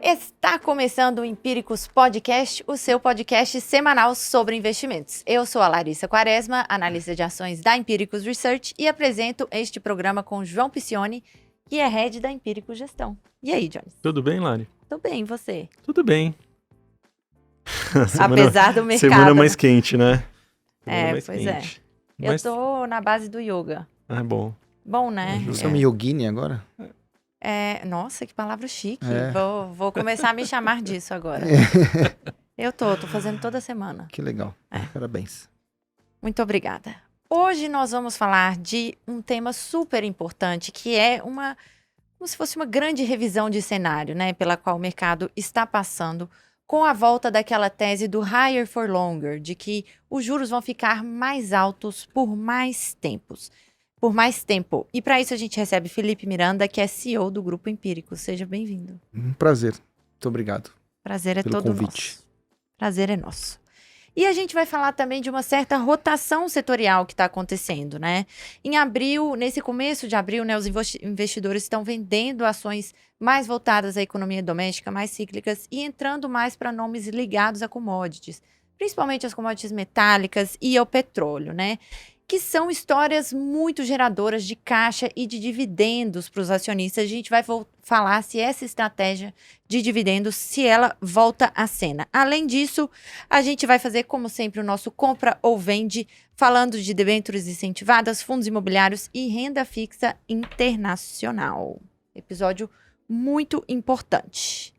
Está começando o Empíricos Podcast, o seu podcast semanal sobre investimentos. Eu sou a Larissa Quaresma, analista de ações da Empíricos Research e apresento este programa com João Piccioni, que é head da Empíricos Gestão. E aí, Jones? Tudo bem, Lari? Tudo bem, e você? Tudo bem. Apesar do mercado. Semana mais quente, né? Pois é. Eu tô na base do yoga. Ah, bom. Bom, né? Você é uma yogini agora? Nossa, que palavra chique. Vou começar a me chamar disso agora. Eu tô fazendo toda semana. Que legal. Parabéns. Muito obrigada. Hoje nós vamos falar de um tema super importante, que é como se fosse uma grande revisão de cenário, né, pela qual o mercado está passando com a volta daquela tese do higher for longer, de que os juros vão ficar mais altos por mais tempo. E para isso a gente recebe Felipe Miranda, que é CEO do Grupo Empírico. Seja bem-vindo. Um prazer. Muito obrigado. Prazer é pelo todo convite. nosso. Prazer é nosso. E a gente vai falar também de uma certa rotação setorial que está acontecendo, né? Em abril, nesse começo de abril, né, os investidores estão vendendo ações mais voltadas à economia doméstica, mais cíclicas, e entrando mais para nomes ligados a commodities, principalmente as commodities metálicas e ao petróleo, né? Que são histórias muito geradoras de caixa e de dividendos para os acionistas. A gente vai falar se essa estratégia de dividendos, se ela volta à cena. Além disso, a gente vai fazer, como sempre, o nosso compra ou vende, falando de debêntures incentivadas, fundos imobiliários e renda fixa internacional. Episódio muito importante.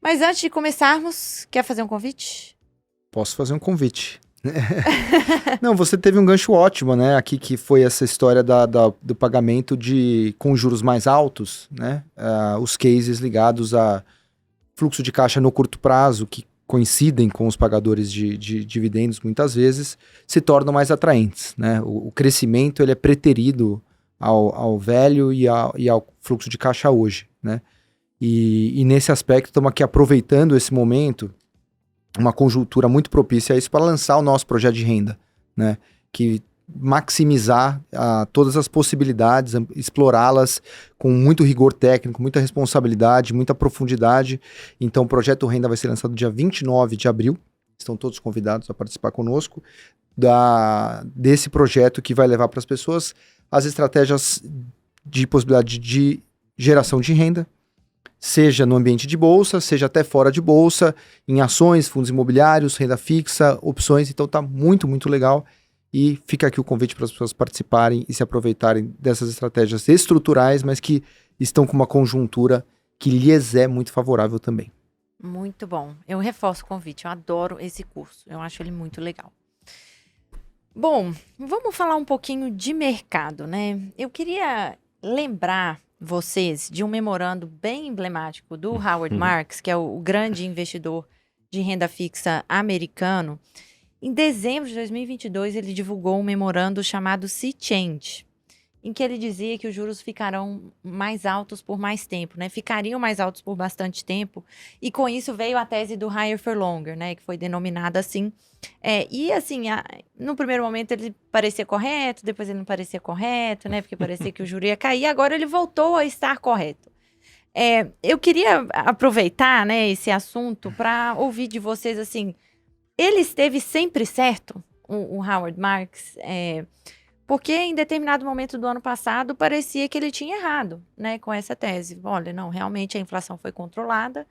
Mas antes de começarmos, quer fazer um convite? Posso fazer um convite. Não, você teve um gancho ótimo, né? Aqui que foi essa história do pagamento com juros mais altos, né? Os cases ligados a fluxo de caixa no curto prazo, que coincidem com os pagadores de dividendos muitas vezes, se tornam mais atraentes, né? O crescimento ele é preterido ao velho e ao fluxo de caixa hoje, né? E nesse aspecto estamos aqui aproveitando esse momento, uma conjuntura muito propícia a isso para lançar o nosso projeto de renda, né? Que maximizar todas as possibilidades, explorá-las com muito rigor técnico, muita responsabilidade, muita profundidade. Então o projeto Renda vai ser lançado dia 29 de abril, estão todos convidados a participar conosco, desse projeto que vai levar para as pessoas as estratégias de possibilidade de geração de renda, seja no ambiente de bolsa, seja até fora de bolsa, em ações, fundos imobiliários, renda fixa, opções. Então tá muito, muito legal. E fica aqui o convite para as pessoas participarem e se aproveitarem dessas estratégias estruturais, mas que estão com uma conjuntura que lhes é muito favorável também. Muito bom. Eu reforço o convite. Eu adoro esse curso. Eu acho ele muito legal. Bom, vamos falar um pouquinho de mercado, né? Eu queria lembrar vocês de um memorando bem emblemático do Howard Marks, que é o grande investidor de renda fixa americano. Em dezembro de 2022, ele divulgou um memorando chamado Sea Change, em que ele dizia que os juros ficarão mais altos por mais tempo, né? Ficariam mais altos por bastante tempo, e com isso veio a tese do higher for longer, né? Que foi denominada assim. E assim, no primeiro momento ele parecia correto, depois ele não parecia correto, né? Porque parecia que o juro ia cair, agora ele voltou a estar correto. Eu queria aproveitar, né, esse assunto para ouvir de vocês, assim, ele esteve sempre certo, o Howard Marks, porque em determinado momento do ano passado parecia que ele tinha errado, né, com essa tese. Olha, não, realmente a inflação foi controlada,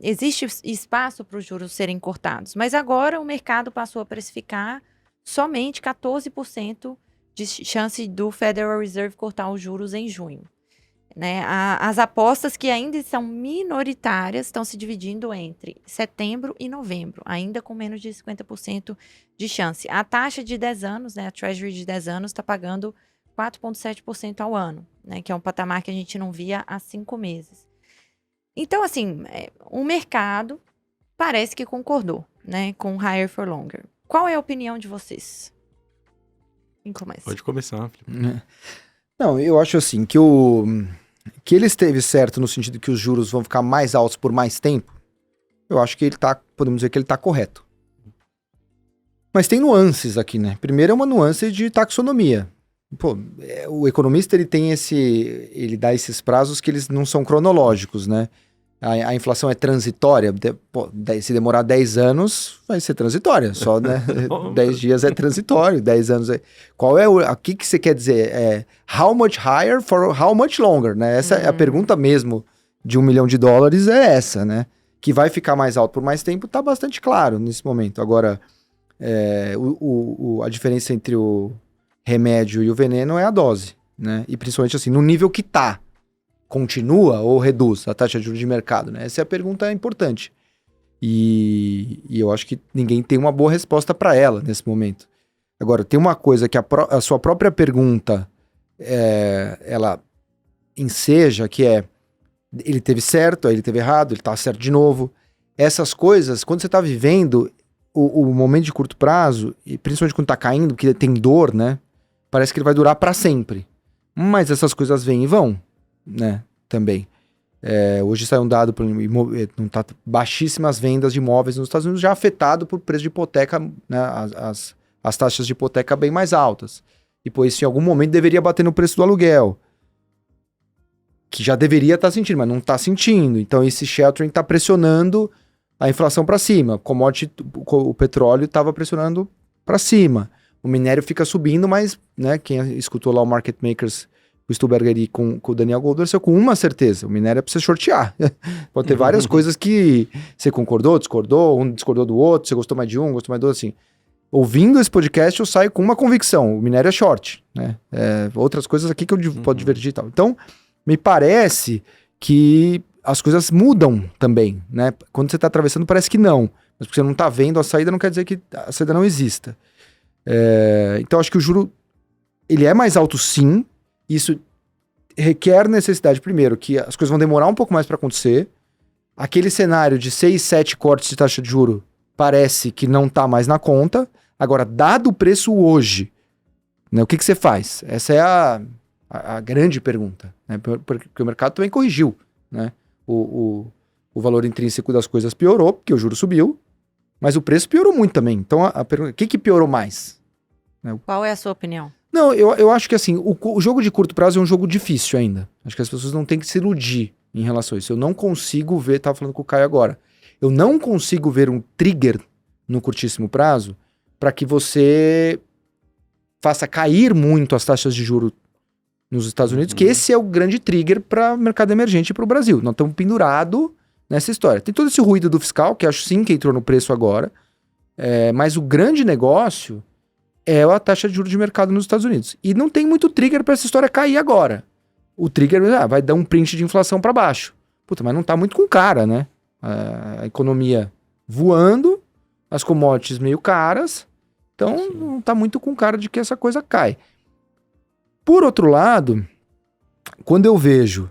existe espaço para os juros serem cortados, mas agora o mercado passou a precificar somente 14% de chance do Federal Reserve cortar os juros em junho, né? As apostas, que ainda são minoritárias, estão se dividindo entre setembro e novembro, ainda com menos de 50% de chance. A taxa de 10 anos, né, a Treasury de 10 anos, está pagando 4,7% ao ano, né, que é um patamar que a gente não via há 5 meses. Então, assim, o mercado parece que concordou, né, com higher for longer. Qual é a opinião de vocês? Quem começa? Pode começar, Felipe. Não, eu acho assim, que ele esteve certo no sentido que os juros vão ficar mais altos por mais tempo. Eu acho que podemos dizer que ele está correto. Mas tem nuances aqui, né? Primeiro é uma nuance de taxonomia. Pô, o economista ele dá esses prazos que eles não são cronológicos, né? A inflação é transitória. Se demorar 10 anos, vai ser transitória. Só, né? 10 dias é transitório, 10 anos é... Qual é o que você quer dizer? How much higher for how much longer, né? Essa é a pergunta mesmo de $1 milhão, é essa, né? Que vai ficar mais alto por mais tempo, tá bastante claro nesse momento. Agora, a diferença entre o remédio e o veneno é a dose, né? E principalmente assim, no nível que tá. Continua ou reduz a taxa de juros de mercado, né? Essa é a pergunta importante. E eu acho que ninguém tem uma boa resposta para ela nesse momento. Agora, tem uma coisa que a sua própria pergunta ela enseja, que é ele teve certo, aí ele teve errado, ele tá certo de novo. Essas coisas, quando você tá vivendo o momento de curto prazo, e principalmente quando tá caindo, porque tem dor, né? Parece que ele vai durar para sempre. Mas essas coisas vêm e vão, né? Também. Hoje saiu um dado, baixíssimas vendas de imóveis nos Estados Unidos, já afetado por preço de hipoteca, né? As taxas de hipoteca bem mais altas. E por isso, em algum momento, deveria bater no preço do aluguel. Que já deveria estar sentindo, mas não está sentindo. Então, esse sheltering está pressionando a inflação para cima. O petróleo estava pressionando para cima. O minério fica subindo, mas, né, quem escutou lá o Market Makers, o Stuberger e com o Daniel Goldberg, com uma certeza: o minério é para você shortear. Pode ter várias coisas que você concordou, discordou, um discordou do outro, você gostou mais de um, gostou mais do outro, assim. Ouvindo esse podcast, eu saio com uma convicção: o minério é short, né? Outras coisas aqui que eu posso divergir e tal. Então, me parece que as coisas mudam também, né? Quando você está atravessando, parece que não. Mas porque você não está vendo a saída, não quer dizer que a saída não exista. Então, acho que o juro, ele é mais alto, sim. Isso requer necessidade, primeiro, que as coisas vão demorar um pouco mais para acontecer. Aquele cenário de 6, 7 cortes de taxa de juro parece que não está mais na conta. Agora, dado o preço hoje, né, o que você faz? Essa é a grande pergunta, né? Porque o mercado também corrigiu, né? O valor intrínseco das coisas piorou, porque o juro subiu, mas o preço piorou muito também. Então, a pergunta: o que piorou mais? Qual é a sua opinião? Não, eu acho que assim, o jogo de curto prazo é um jogo difícil ainda. Acho que as pessoas não têm que se iludir em relação a isso. Eu não consigo ver, tava falando com o Caio agora, eu não consigo ver um trigger no curtíssimo prazo para que você faça cair muito as taxas de juros nos Estados Unidos, que esse é o grande trigger para o mercado emergente e para o Brasil. Nós estamos pendurados nessa história. Tem todo esse ruído do fiscal, que acho sim que entrou no preço agora, mas o grande negócio é a taxa de juros de mercado nos Estados Unidos. E não tem muito trigger para essa história cair agora. O trigger vai dar um print de inflação para baixo. Puta, mas não tá muito com cara, né? A economia voando, as commodities meio caras, então sim, não tá muito com cara de que essa coisa cai. Por outro lado, quando eu vejo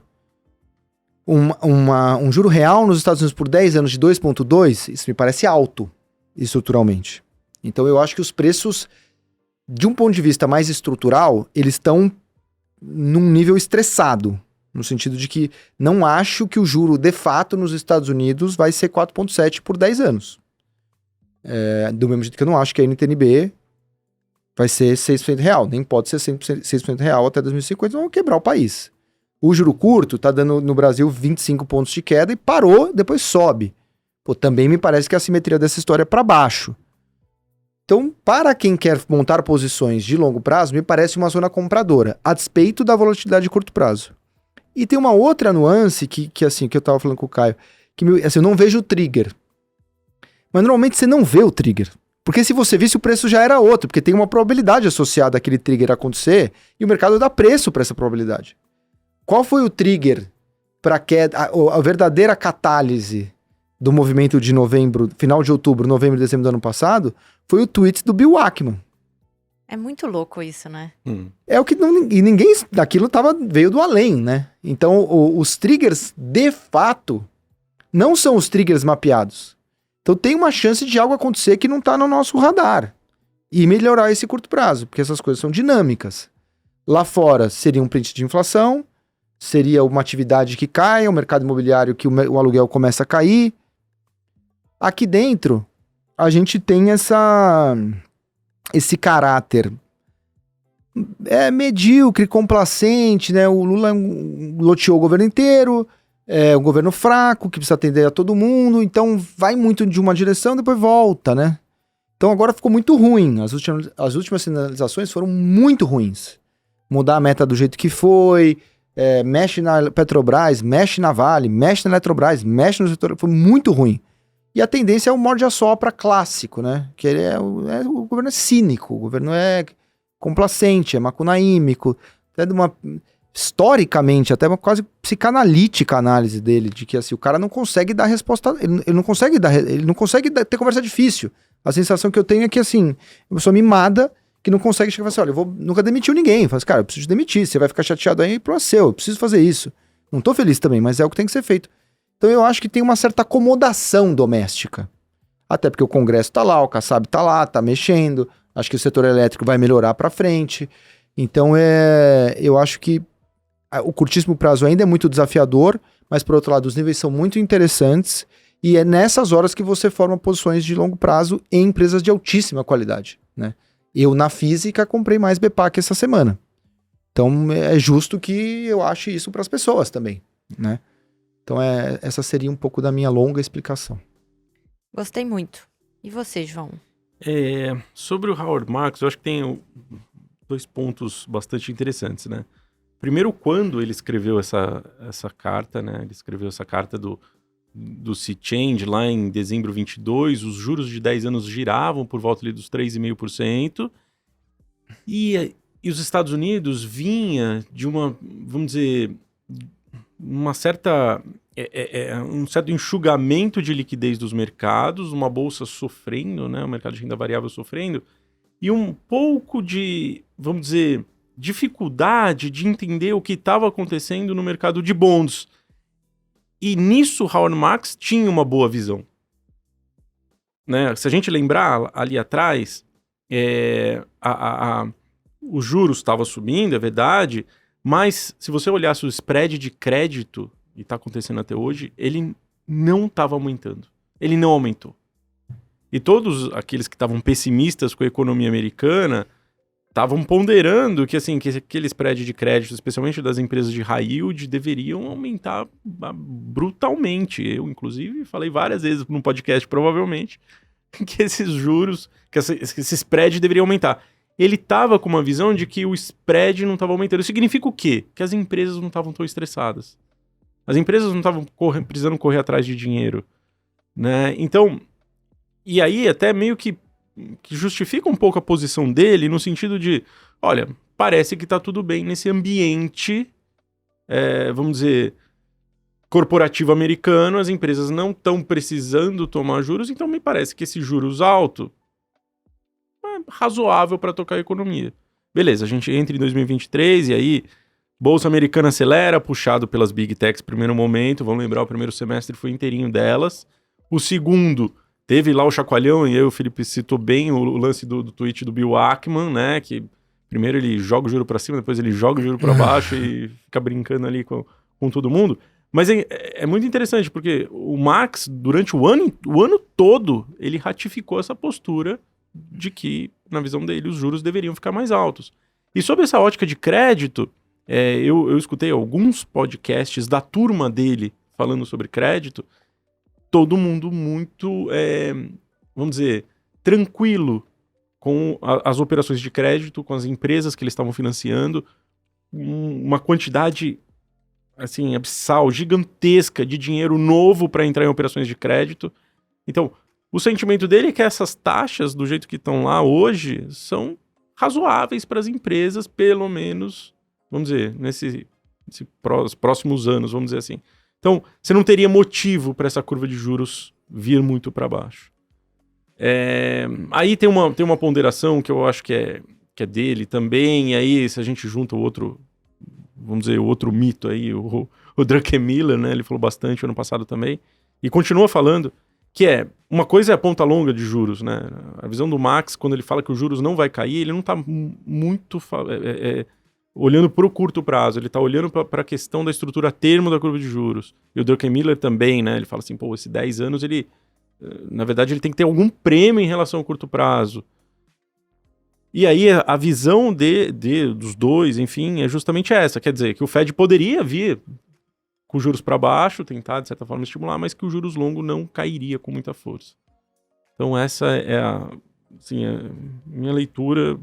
um juro real nos Estados Unidos por 10 anos de 2,2, isso me parece alto estruturalmente. Então eu acho que os preços, de um ponto de vista mais estrutural, eles estão num nível estressado, no sentido de que não acho que o juro de fato nos Estados Unidos vai ser 4,7 por 10 anos. Do mesmo jeito que eu não acho que a NTNB vai ser 6% real, nem pode ser 6% real até 2050, vão quebrar o país. O juro curto tá dando no Brasil 25 pontos de queda e parou, depois sobe. Também me parece que a simetria dessa história é para baixo. Então, para quem quer montar posições de longo prazo, me parece uma zona compradora, a despeito da volatilidade de curto prazo. E tem uma outra nuance que eu tava falando com o Caio, que assim, eu não vejo o trigger. Mas normalmente você não vê o trigger. Porque se você visse, o preço já era outro, porque tem uma probabilidade associada àquele trigger acontecer, e o mercado dá preço para essa probabilidade. Qual foi o trigger para a verdadeira catálise do movimento de novembro, final de outubro, novembro e dezembro do ano passado? Foi o tweet do Bill Ackman. É muito louco isso, né? É o que e ninguém daquilo veio do além, né? Então, os triggers, de fato, não são os triggers mapeados. Então, tem uma chance de algo acontecer que não está no nosso radar. E melhorar esse curto prazo, porque essas coisas são dinâmicas. Lá fora, seria um print de inflação, seria uma atividade que cai, o mercado imobiliário que o aluguel começa a cair. Aqui dentro, a gente tem esse caráter medíocre, complacente, né? O Lula loteou o governo inteiro, é um governo fraco, que precisa atender a todo mundo, então vai muito de uma direção, depois volta, né? Então agora ficou muito ruim. As últimas sinalizações foram muito ruins. Mudar a meta do jeito que foi, mexe na Petrobras, mexe na Vale, mexe na Eletrobras, mexe no setor, foi muito ruim. E a tendência é o morde-a-sopra clássico, né? Que o governo é cínico, o governo é complacente, é macunaímico, até historicamente, até uma quase psicanalítica análise dele, de que assim, o cara não consegue dar resposta, ele não consegue ter conversa difícil. A sensação que eu tenho é que assim, uma pessoa mimada que não consegue chegar e falar assim, olha, nunca demitiu ninguém. Fala assim, cara, eu preciso te demitir, você vai ficar chateado aí, problema seu, eu preciso fazer isso. Não tô feliz também, mas é o que tem que ser feito. Então eu acho que tem uma certa acomodação doméstica. Até porque o Congresso tá lá, o Kassab tá lá, tá mexendo, acho que o setor elétrico vai melhorar pra frente. Então eu acho que o curtíssimo prazo ainda é muito desafiador, mas por outro lado os níveis são muito interessantes e é nessas horas que você forma posições de longo prazo em empresas de altíssima qualidade, né? Eu na física comprei mais BPAC essa semana. Então é justo que eu ache isso para as pessoas também, né? Então essa seria um pouco da minha longa explicação. Gostei muito. E você, João? Sobre o Howard Marks, eu acho que tem 2 pontos bastante interessantes, né? Primeiro, quando ele escreveu essa carta, né? Ele escreveu essa carta do Sea Change lá em dezembro 22, os juros de 10 anos giravam por volta ali dos 3,5%, e os Estados Unidos vinha de uma, vamos dizer, uma certa, um certo enxugamento de liquidez dos mercados, uma bolsa sofrendo, né? O mercado de renda variável sofrendo, e um pouco de, vamos dizer, dificuldade de entender o que estava acontecendo no mercado de bonds. E nisso, Howard Marks tinha uma boa visão. Né? Se a gente lembrar ali atrás, os juros estavam subindo, é verdade, mas se você olhasse o spread de crédito, e está acontecendo até hoje, ele não estava aumentando. Ele não aumentou. E todos aqueles que estavam pessimistas com a economia americana estavam ponderando que, assim, que aquele spread de crédito, especialmente das empresas de high yield, deveriam aumentar brutalmente. Eu, inclusive, falei várias vezes no podcast, provavelmente, que esses juros, que esse spread deveria aumentar. Ele estava com uma visão de que o spread não estava aumentando. Isso significa o quê? Que as empresas não estavam tão estressadas. As empresas não estavam precisando correr atrás de dinheiro, né? Então, e aí até meio que justifica um pouco a posição dele no sentido de, olha, parece que tá tudo bem nesse ambiente, vamos dizer, corporativo americano, as empresas não estão precisando tomar juros, então me parece que esse juros alto é razoável para tocar a economia. Beleza, a gente entra em 2023 e aí Bolsa Americana acelera, puxado pelas Big Techs no primeiro momento, vamos lembrar, o primeiro semestre foi inteirinho delas, o segundo teve lá o chacoalhão, e aí o Felipe citou bem o lance do tweet do Bill Ackman, né, que primeiro ele joga o juro para cima, depois ele joga o juro para baixo e fica brincando ali com todo mundo. Mas é muito interessante, porque o Marx, durante o ano todo, ele ratificou essa postura de que, na visão dele, os juros deveriam ficar mais altos. E sobre essa ótica de crédito, eu escutei alguns podcasts da turma dele falando sobre crédito, todo mundo muito, vamos dizer, tranquilo com as operações de crédito, com as empresas que eles estavam financiando, uma quantidade, assim, abissal, gigantesca de dinheiro novo para entrar em operações de crédito. Então, o sentimento dele é que essas taxas, do jeito que estão lá hoje, são razoáveis para as empresas, pelo menos, vamos dizer, nesses próximos anos, vamos dizer assim. Então, você não teria motivo para essa curva de juros vir muito para baixo. Aí tem uma ponderação que eu acho que é dele também, e aí se a gente junta o outro, vamos dizer, o outro mito aí, o Druckenmiller, né, ele falou bastante ano passado também, e continua falando, que uma coisa é a ponta longa de juros, né, a visão do Marx, quando ele fala que os juros não vai cair, ele não está muito olhando para o curto prazo, ele está olhando para a questão da estrutura a termo da curva de juros. E o Druckenmiller também, né? Ele fala assim, pô, esses 10 anos, ele, na verdade, ele tem que ter algum prêmio em relação ao curto prazo. E aí a visão dos dois, enfim, é justamente essa. Quer dizer, que o Fed poderia vir com os juros para baixo, tentar, de certa forma, estimular, mas que o juros longo não cairia com muita força. Então, essa é a minha leitura.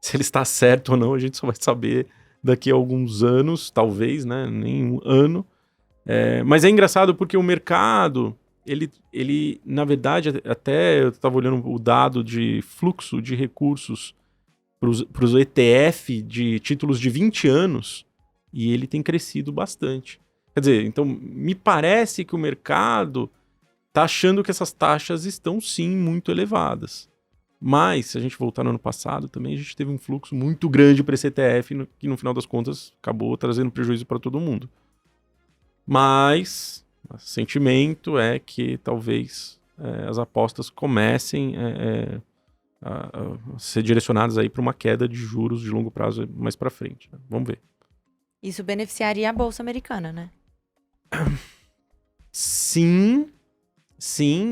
Se ele está certo ou não, a gente só vai saber daqui a alguns anos, talvez, né? Nem um ano. Mas é engraçado porque o mercado, ele na verdade, até eu estava olhando o dado de fluxo de recursos para os ETF de títulos de 20 anos, e ele tem crescido bastante. Quer dizer, então, me parece que o mercado está achando que essas taxas estão, sim, muito elevadas. Mas, se a gente voltar no ano passado, também a gente teve um fluxo muito grande para esse ETF, que no final das contas acabou trazendo prejuízo para todo mundo. Mas, o sentimento é que talvez as apostas comecem a ser direcionadas aí para uma queda de juros de longo prazo mais para frente. Né? Vamos ver. Isso beneficiaria a Bolsa Americana, né? Sim,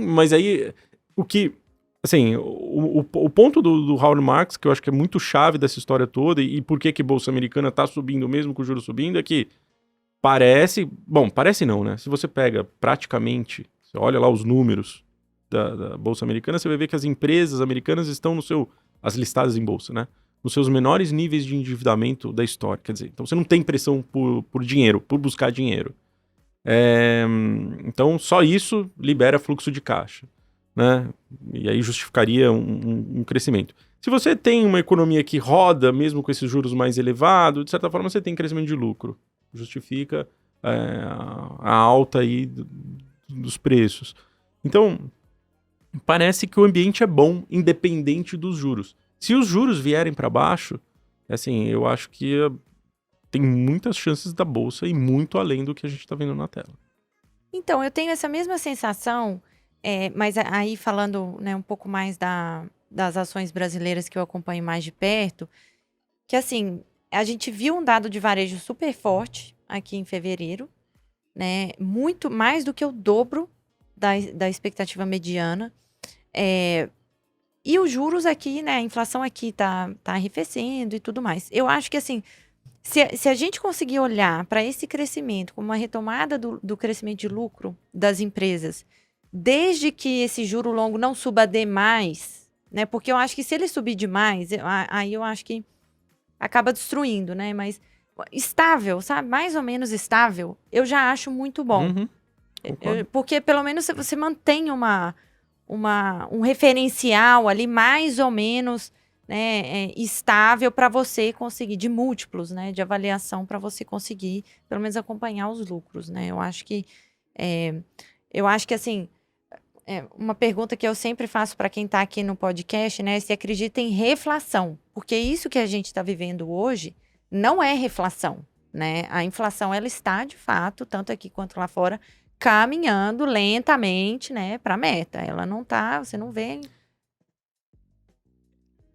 mas aí o que, assim, o ponto do Howard Marks, que eu acho que é muito chave dessa história toda, e por que a Bolsa Americana está subindo mesmo com o juro subindo, é que parece não, né? Se você pega praticamente, você olha lá os números da Bolsa Americana, você vai ver que as empresas americanas estão as listadas em bolsa, né? Nos seus menores níveis de endividamento da história, quer dizer, então você não tem pressão por dinheiro, por buscar dinheiro. Então só isso libera fluxo de caixa, né? E aí justificaria um crescimento. Se você tem uma economia que roda, mesmo com esses juros mais elevados, de certa forma você tem crescimento de lucro. Justifica a alta aí dos preços. Então, parece que o ambiente é bom, independente dos juros. Se os juros vierem para baixo, assim, eu acho que tem muitas chances da Bolsa ir muito além do que a gente está vendo na tela. Então, eu tenho essa mesma sensação, mas aí falando, né, um pouco mais das ações brasileiras que eu acompanho mais de perto, que assim, a gente viu um dado de varejo super forte aqui em fevereiro, né, muito mais do que o dobro da expectativa mediana. E os juros aqui, né, a inflação aqui tá arrefecendo e tudo mais. Eu acho que assim, se a gente conseguir olhar para esse crescimento como uma retomada do crescimento de lucro das empresas, desde que esse juro longo não suba demais, né? Porque eu acho que se ele subir demais, aí eu acho que acaba destruindo, né? Mas estável, sabe? Mais ou menos estável, eu já acho muito bom. Uhum, porque pelo menos você mantém um referencial ali mais ou menos, né, estável para você conseguir, de múltiplos, né, de avaliação para você conseguir pelo menos acompanhar os lucros, né? Eu acho que assim, uma pergunta que eu sempre faço para quem está aqui no podcast, né, se acredita em reflação, porque isso que a gente está vivendo hoje não é reflação, né? A inflação ela está de fato, tanto aqui quanto lá fora, caminhando lentamente, né, para a meta. Ela não tá, você não vê.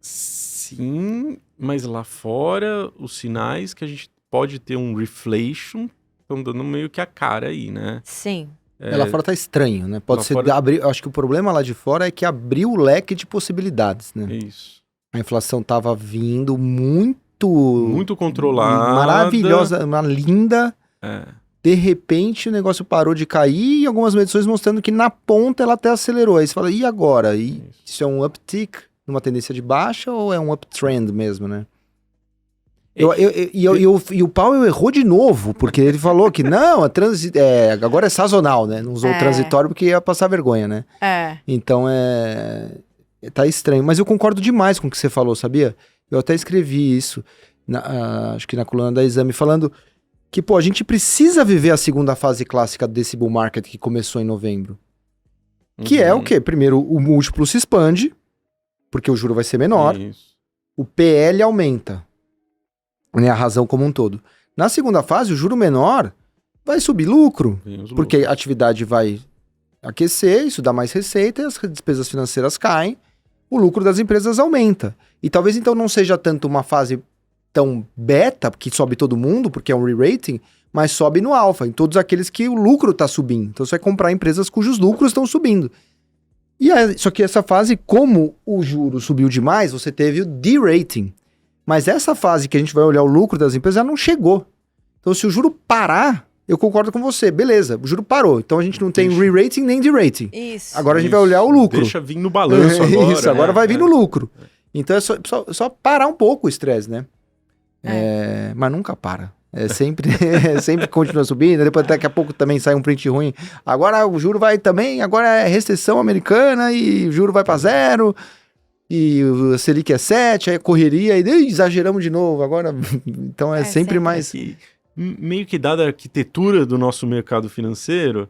Sim, mas lá fora, os sinais que a gente pode ter um reflation estão dando meio que a cara aí, né? Sim. Lá fora tá estranho, né? Pode ser abrir. Acho que o problema lá de fora é que abriu o leque de possibilidades, né? Isso. A inflação tava vindo muito controlada, maravilhosa, uma linda. De repente o negócio parou de cair e algumas medições mostrando que na ponta ela até acelerou. Aí você fala, e agora? Isso é um uptick numa tendência de baixa ou é um uptrend mesmo, né? E o Powell errou de novo, porque ele falou que não, agora é sazonal, né? Não usou transitório porque ia passar vergonha, né? Então tá estranho. Mas eu concordo demais com o que você falou, sabia? Eu até escrevi isso, acho que na coluna da Exame, falando que, a gente precisa viver a segunda fase clássica desse bull market que começou em novembro. Que é o quê? Primeiro, o múltiplo se expande, porque o juro vai ser menor. Isso. O PL aumenta. Né, a razão como um todo. Na segunda fase, o juro menor vai subir lucro, porque a atividade vai aquecer, isso dá mais receita, as despesas financeiras caem, o lucro das empresas aumenta. E talvez então não seja tanto uma fase tão beta, que sobe todo mundo, porque é um re-rating, mas sobe no alfa, em todos aqueles que o lucro está subindo. Então você vai comprar empresas cujos lucros estão subindo. Só que essa fase, como o juro subiu demais, você teve o de-rating. Mas essa fase que a gente vai olhar o lucro das empresas, ela não chegou. Então se o juro parar, eu concordo com você, beleza, o juro parou, então a gente não tem Deixa. re-rating nem de-rating. Isso. Agora a gente vai olhar o lucro. Deixa vir no balanço agora. Isso, agora né? vai vir no lucro. Então é só parar um pouco o estresse, né? Mas nunca para. Sempre continua subindo, depois daqui a pouco também sai um print ruim. Agora o juro vai também, agora é recessão americana e o juro vai para 0. E o Selic é 7, aí correria, e exageramos de novo. Agora, então é sempre mais... Meio que dada a arquitetura do nosso mercado financeiro,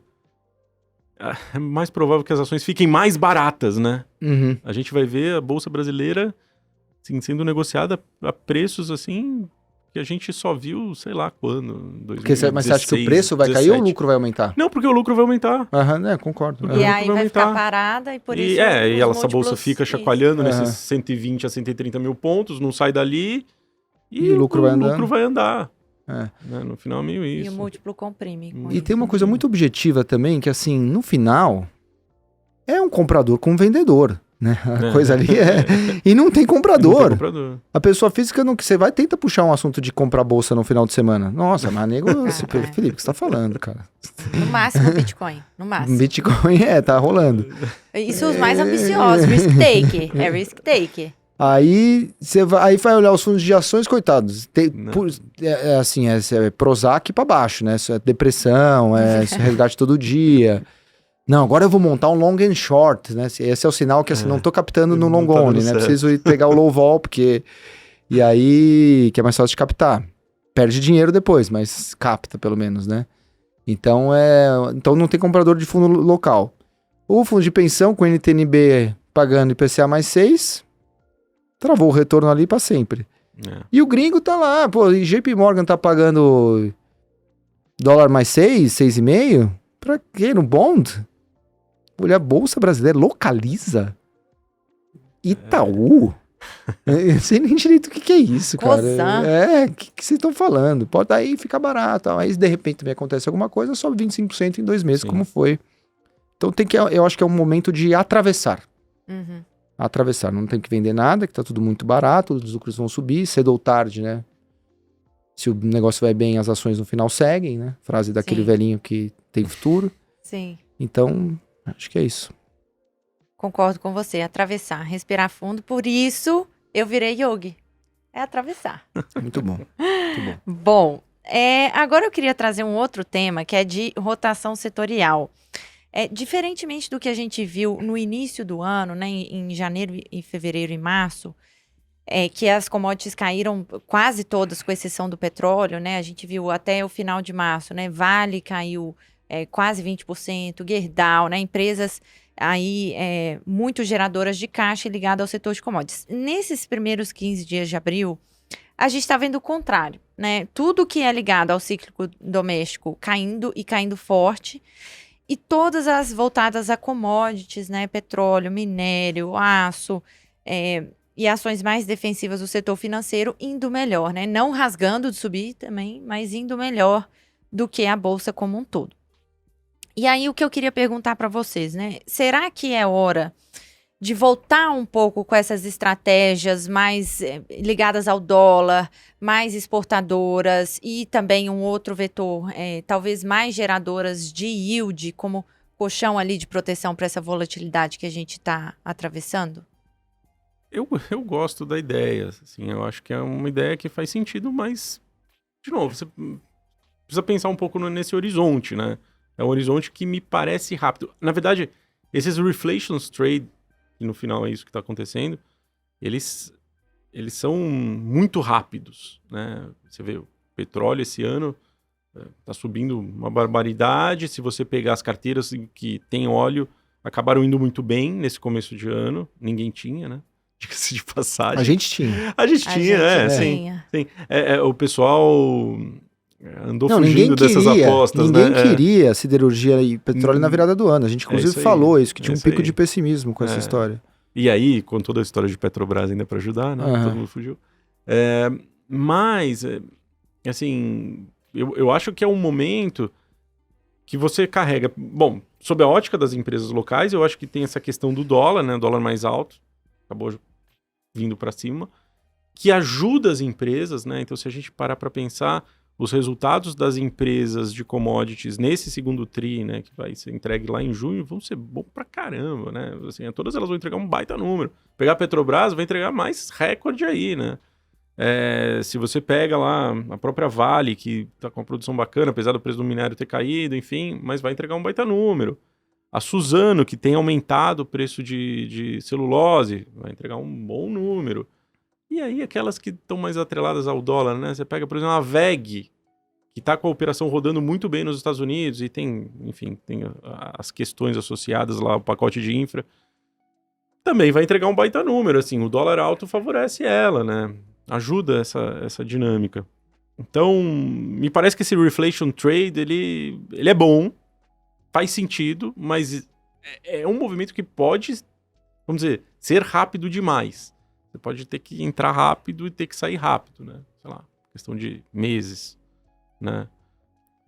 é mais provável que as ações fiquem mais baratas, né? Uhum. A gente vai ver a Bolsa Brasileira assim, sendo negociada a preços assim que a gente só viu, sei lá quando, 2016, Mas você acha que o preço vai cair ou o lucro vai aumentar? Não, porque o lucro vai aumentar. Concordo. E aí vai ficar parada e por isso... E essa bolsa fica chacoalhando nesses 120 a 130 mil pontos, não sai dali e o lucro vai andar. Né? No final, meio isso. E o múltiplo comprime. E tem uma coisa muito objetiva também, que assim, no final, é um comprador com um vendedor, né? A coisa ali é... E não tem comprador. A pessoa física, não, que você vai, tenta puxar um assunto de comprar bolsa no final de semana. Nossa, mas nego... Felipe, o que você tá falando, cara? No máximo Bitcoin, no máximo. Bitcoin, tá rolando. Isso os mais ambiciosos, risk take, é risk take. Aí você vai olhar os fundos de ações, coitados. É Prozac pra baixo, né? Isso é depressão, isso é resgate todo dia. Não, agora eu vou montar um long and short, né? Esse é o sinal que assim, não tô captando no long only, né? Preciso ir pegar o low vol, porque... E aí, que é mais fácil de captar. Perde dinheiro depois, mas capta pelo menos, né? Então não tem comprador de fundo local. O fundo de pensão com NTNB pagando IPCA mais 6... travou o retorno ali pra sempre. E o gringo tá lá, pô, e JP Morgan tá pagando dólar mais 6, 6,5? Pra quê? No bond? Olha, a Bolsa Brasileira localiza Itaú? Eu não sei nem direito o que é isso, cara. O que vocês estão falando? Pode aí ficar barato. Aí de repente também acontece alguma coisa, sobe 25% em 2 meses, como foi. Então eu acho que é um momento de atravessar. Uhum. Atravessar, não tem que vender nada, que tá tudo muito barato, os lucros vão subir, cedo ou tarde, né? Se o negócio vai bem, as ações no final seguem, né? Frase daquele velhinho que tem futuro. Sim. Então, acho que é isso. Concordo com você, atravessar, respirar fundo, por isso eu virei yogi. É atravessar. Muito bom, muito bom. Bom, agora eu queria trazer um outro tema, que é de rotação setorial. Diferentemente do que a gente viu no início do ano, né, em janeiro e fevereiro e março, que as commodities caíram quase todas, com exceção do petróleo, né? A gente viu até o final de março, né? Vale caiu quase 20%, Gerdau, né? Empresas aí muito geradoras de caixa ligadas ao setor de commodities. Nesses primeiros 15 dias de abril, a gente está vendo o contrário, né? Tudo que é ligado ao cíclico doméstico caindo e caindo forte. E todas as voltadas a commodities, né? Petróleo, minério, aço, e ações mais defensivas do setor financeiro indo melhor, né? Não rasgando de subir também, mas indo melhor do que a bolsa como um todo. E aí o que eu queria perguntar para vocês, né? Será que é hora de voltar um pouco com essas estratégias mais ligadas ao dólar, mais exportadoras e também um outro vetor, talvez mais geradoras de yield, como colchão ali de proteção para essa volatilidade que a gente está atravessando? Eu gosto da ideia, assim, eu acho que é uma ideia que faz sentido, mas, de novo, você precisa pensar um pouco nesse horizonte, né? É um horizonte que me parece rápido. Na verdade, esses reflations trade, e no final é isso que está acontecendo, eles são muito rápidos, né? Você vê, o petróleo esse ano está subindo uma barbaridade. Se você pegar as carteiras que tem óleo, acabaram indo muito bem nesse começo de ano. Ninguém tinha, né? Diga-se de passagem. A gente tinha. A gente tinha. Sim. O pessoal andou fugindo dessas apostas, ninguém queria siderurgia e petróleo na virada do ano. A gente, inclusive, falou isso, que tinha um pico de pessimismo com essa história. E aí, com toda a história de Petrobras ainda para ajudar, né? Todo mundo fugiu. Mas, assim, eu acho que é um momento que você carrega... Bom, sob a ótica das empresas locais, eu acho que tem essa questão do dólar, né? O dólar mais alto, acabou vindo para cima, que ajuda as empresas, né? Então, se a gente parar para pensar... os resultados das empresas de commodities nesse segundo tri, né, que vai ser entregue lá em junho, vão ser bom pra caramba, né? Assim, todas elas vão entregar um baita número. Pegar a Petrobras vai entregar mais recorde aí, né? Se você pega lá a própria Vale, que tá com uma produção bacana, apesar do preço do minério ter caído, enfim, mas vai entregar um baita número. A Suzano, que tem aumentado o preço de celulose, vai entregar um bom número. E aí aquelas que estão mais atreladas ao dólar, né? Você pega, por exemplo, a VEG, que está com a operação rodando muito bem nos Estados Unidos e tem, enfim, tem as questões associadas lá ao pacote de infra, também vai entregar um baita número, assim, o dólar alto favorece ela, né? Ajuda essa dinâmica. Então, me parece que esse reflation trade, ele é bom, faz sentido, mas é um movimento que pode, vamos dizer, ser rápido demais. Você pode ter que entrar rápido e ter que sair rápido, né? Sei lá, questão de meses, né?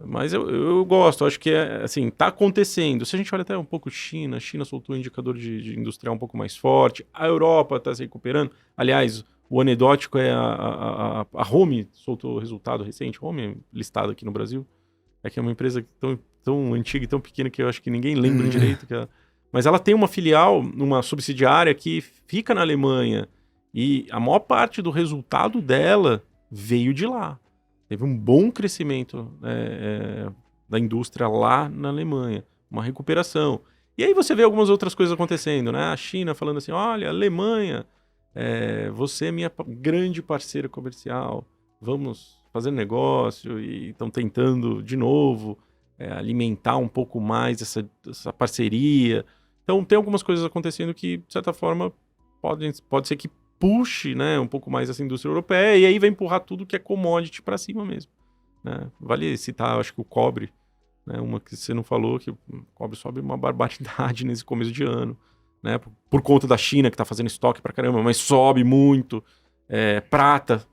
Mas eu gosto, acho que assim, tá acontecendo. Se a gente olha até um pouco China, a China soltou um indicador de industrial um pouco mais forte, a Europa está se recuperando. Aliás, o anedótico é a Home soltou resultado recente, Home é listado aqui no Brasil, é que é uma empresa tão antiga e tão pequena que eu acho que ninguém lembra direito. Mas ela tem uma filial, uma subsidiária que fica na Alemanha, e a maior parte do resultado dela veio de lá. Teve um bom crescimento da indústria lá na Alemanha, uma recuperação. E aí você vê algumas outras coisas acontecendo, né? A China falando assim, olha, Alemanha, você é minha grande parceira comercial, vamos fazer negócio, e estão tentando de novo alimentar um pouco mais essa parceria. Então tem algumas coisas acontecendo que, de certa forma, pode ser que puxe, né, um pouco mais essa indústria europeia, e aí vai empurrar tudo que é commodity para cima mesmo, né? Vale citar, acho que o cobre, né, uma que você não falou, que o cobre sobe uma barbaridade nesse começo de ano, né, por conta da China, que está fazendo estoque para caramba, mas sobe muito. Prata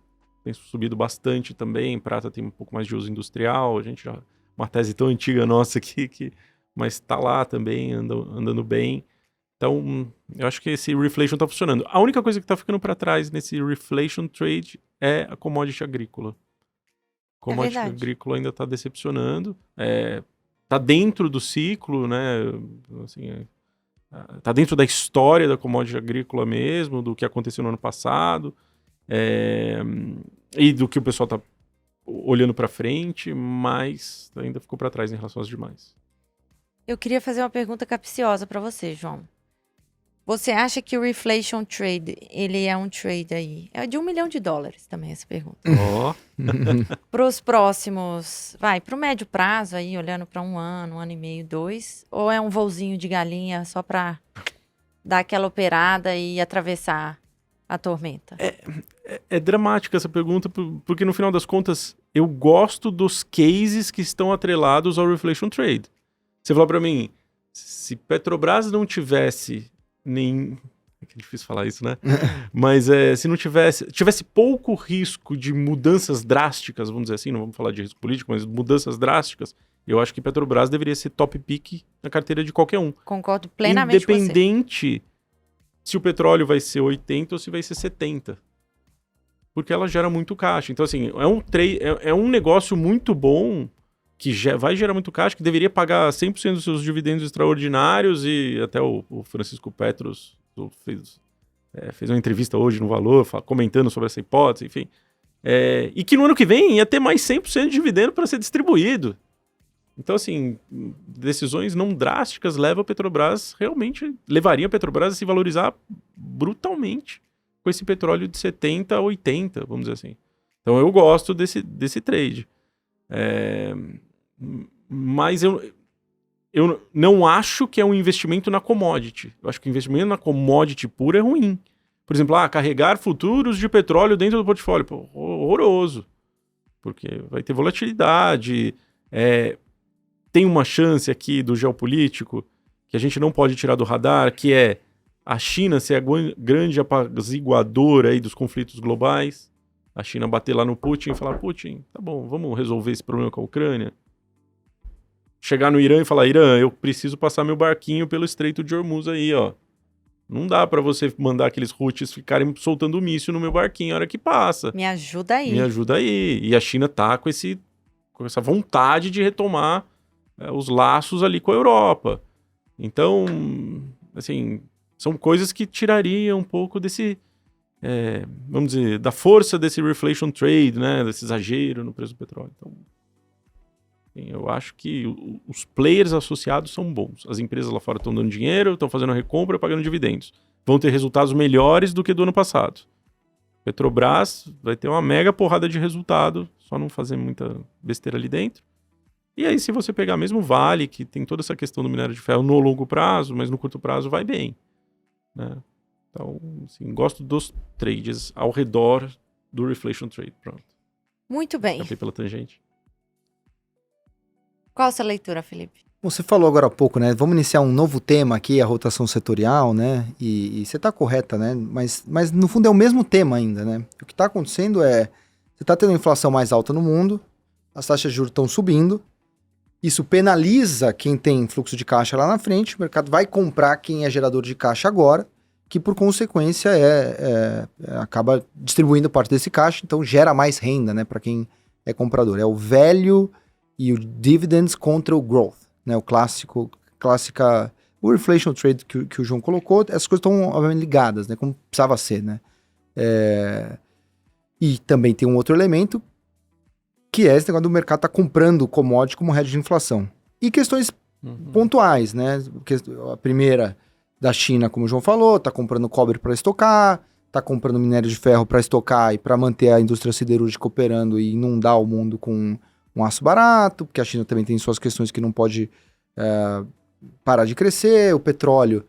tem subido bastante também, prata tem um pouco mais de uso industrial, a gente já, uma tese tão antiga nossa aqui, mas está lá também, andando bem. Então, eu acho que esse reflation está funcionando. A única coisa que está ficando para trás nesse reflation trade é a commodity agrícola. Commodity agrícola ainda está decepcionando. Está dentro do ciclo, né? Assim, está dentro da história da commodity agrícola mesmo, do que aconteceu no ano passado, e do que o pessoal está olhando para frente, mas ainda ficou para trás em relação às demais. Eu queria fazer uma pergunta capciosa para você, João. Você acha que o reflation trade, ele é um trade aí? É de $1 milhão também essa pergunta. Para os próximos, para o médio prazo aí, olhando para um ano e meio, 2, ou é um voozinho de galinha só para dar aquela operada e atravessar a tormenta? É dramática essa pergunta, porque no final das contas, eu gosto dos cases que estão atrelados ao reflation trade. Você falou para mim, se Petrobras não tivesse é difícil falar isso, né? Mas se não tivesse pouco risco de mudanças drásticas, vamos dizer assim, não vamos falar de risco político, mas mudanças drásticas, eu acho que Petrobras deveria ser top pick na carteira de qualquer um. Concordo plenamente com você. Independente se o petróleo vai ser 80 ou se vai ser 70. Porque ela gera muito caixa. Então, assim, é um negócio muito bom, que vai gerar muito caixa, que deveria pagar 100% dos seus dividendos extraordinários, e até o Francisco Petros fez uma entrevista hoje no Valor, comentando sobre essa hipótese, enfim. E que no ano que vem ia ter mais 100% de dividendo para ser distribuído. Então, assim, decisões não drásticas levariam a Petrobras a se valorizar brutalmente com esse petróleo de 70 a 80, vamos dizer assim. Então, eu gosto desse trade. Mas eu não acho que é um investimento na commodity. Eu acho que o investimento na commodity pura é ruim. Por exemplo, carregar futuros de petróleo dentro do portfólio. Pô, horroroso. Porque vai ter volatilidade. Tem uma chance aqui do geopolítico que a gente não pode tirar do radar, que é a China ser a grande apaziguadora aí dos conflitos globais. A China bater lá no Putin e falar, Putin, tá bom, vamos resolver esse problema com a Ucrânia. Chegar no Irã e falar, Irã, eu preciso passar meu barquinho pelo Estreito de Hormuz aí, ó. Não dá pra você mandar aqueles Houthis ficarem soltando míssil no meu barquinho a hora que passa. Me ajuda aí. Me ajuda aí. E a China tá com esse com essa vontade de retomar os laços ali com a Europa. Então, assim, são coisas que tirariam um pouco desse, vamos dizer, da força desse reflation trade, né, desse exagero no preço do petróleo. Então, assim, eu acho que os players associados são bons. As empresas lá fora estão dando dinheiro, estão fazendo recompra, pagando dividendos. Vão ter resultados melhores do que do ano passado. Petrobras vai ter uma mega porrada de resultado, só não fazer muita besteira ali dentro. E aí, se você pegar mesmo Vale, que tem toda essa questão do minério de ferro no longo prazo, mas no curto prazo vai bem, né? Então, assim, gosto dos trades ao redor do reflation trade. Pronto. Muito bem. Escapei pela tangente. Qual a sua leitura, Felipe? Você falou agora há pouco, né? Vamos iniciar um novo tema aqui, a rotação setorial, né? E você está correta, né? Mas no fundo é o mesmo tema ainda, né? O que está acontecendo você está tendo uma inflação mais alta no mundo, as taxas de juros estão subindo, isso penaliza quem tem fluxo de caixa lá na frente, o mercado vai comprar quem é gerador de caixa agora, que por consequência acaba distribuindo parte desse caixa, então gera mais renda, né? Para quem é comprador. É o value e o dividends contra o growth. Né, o reflation trade que o João colocou, essas coisas estão obviamente ligadas, né, como precisava ser, né. E também tem um outro elemento, que é esse negócio do mercado tá comprando commodity como hedge de inflação. E questões pontuais, né, a primeira da China, como o João falou, tá comprando cobre para estocar, tá comprando minério de ferro para estocar e para manter a indústria siderúrgica operando e inundar o mundo com um aço barato, porque a China também tem suas questões que não pode parar de crescer, o petróleo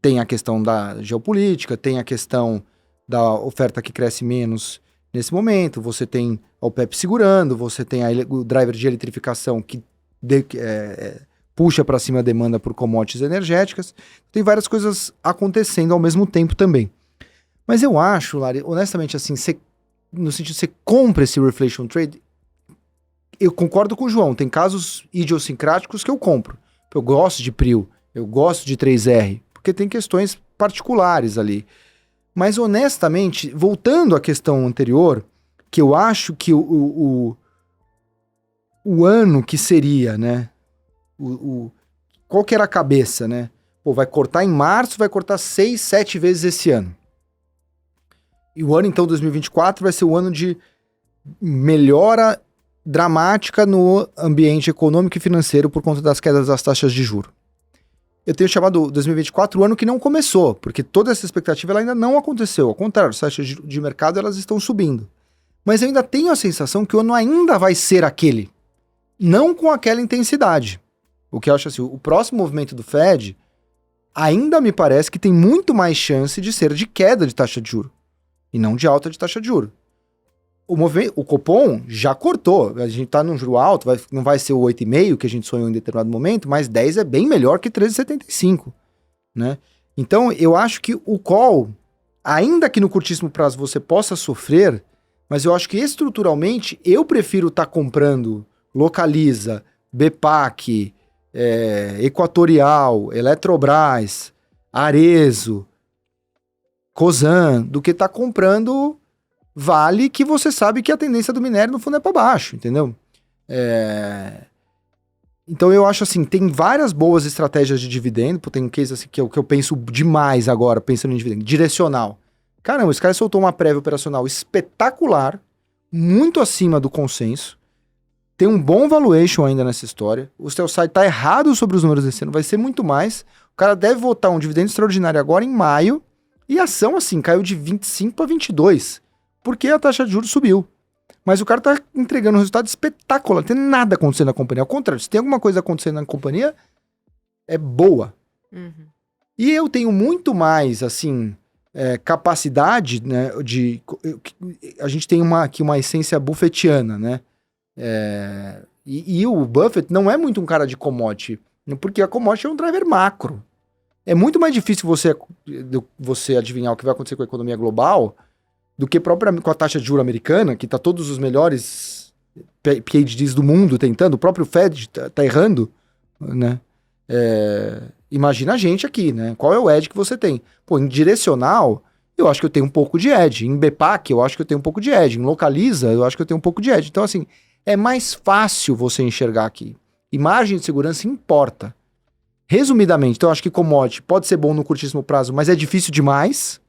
tem a questão da geopolítica, tem a questão da oferta que cresce menos nesse momento, você tem a OPEP segurando, você tem o driver de eletrificação que puxa para cima a demanda por commodities energéticas, tem várias coisas acontecendo ao mesmo tempo também. Mas eu acho, Lari, honestamente, assim, no sentido de você compra esse reflation trade, eu concordo com o João, tem casos idiosincráticos que eu compro. Eu gosto de PRIO, eu gosto de 3R, porque tem questões particulares ali. Mas, honestamente, voltando à questão anterior, que eu acho que o ano que seria, né? Qual que era a cabeça, né? Pô, vai cortar em março, vai cortar 6, 7 vezes esse ano. E o ano, então, 2024, vai ser o ano de melhora dramática no ambiente econômico e financeiro por conta das quedas das taxas de juros. Eu tenho chamado 2024 o ano que não começou, porque toda essa expectativa ela ainda não aconteceu. Ao contrário, as taxas de mercado elas estão subindo. Mas eu ainda tenho a sensação que o ano ainda vai ser aquele. Não com aquela intensidade. O que eu acho assim, o próximo movimento do Fed ainda me parece que tem muito mais chance de ser de queda de taxa de juros e não de alta de taxa de juros. O Copom já cortou, a gente tá num juro alto, não vai ser o 8,5 que a gente sonhou em determinado momento, mas 10 é bem melhor que 13,75, né? Então, eu acho que o call, ainda que no curtíssimo prazo você possa sofrer, mas eu acho que estruturalmente eu prefiro estar comprando Localiza, BPAC, Equatorial, Eletrobras, Arezzo, Cosan, do que estar comprando Vale, que você sabe que a tendência do minério no fundo é para baixo, entendeu? Então eu acho assim, tem várias boas estratégias de dividendo, tem um case assim que eu penso demais agora, pensando em dividendo, direcional. Caramba, esse cara soltou uma prévia operacional espetacular, muito acima do consenso, tem um bom valuation ainda nessa história, o seu site tá errado sobre os números desse ano, vai ser muito mais, o cara deve votar um dividendo extraordinário agora em maio, e a ação assim, caiu de 25 para 22, porque a taxa de juros subiu. Mas o cara tá entregando um resultado espetacular, não tem nada acontecendo na companhia. Ao contrário, se tem alguma coisa acontecendo na companhia, é boa. Uhum. E eu tenho muito mais, assim, capacidade, né, a gente tem aqui uma essência buffetiana, né? E o Buffett não é muito um cara de commodity, porque a commodity é um driver macro. É muito mais difícil você adivinhar o que vai acontecer com a economia global do que propriamente com a taxa de juros americana, que tá todos os melhores PhDs do mundo tentando, o próprio Fed tá errando, né? Imagina a gente aqui, né? Qual é o edge que você tem? Pô, em direcional, eu acho que eu tenho um pouco de edge. Em BPAC, eu acho que eu tenho um pouco de edge. Em Localiza, eu acho que eu tenho um pouco de edge. Então, assim, É mais fácil você enxergar aqui. E margem de segurança importa. Resumidamente, então eu acho que commodity pode ser bom no curtíssimo prazo, mas é difícil demais.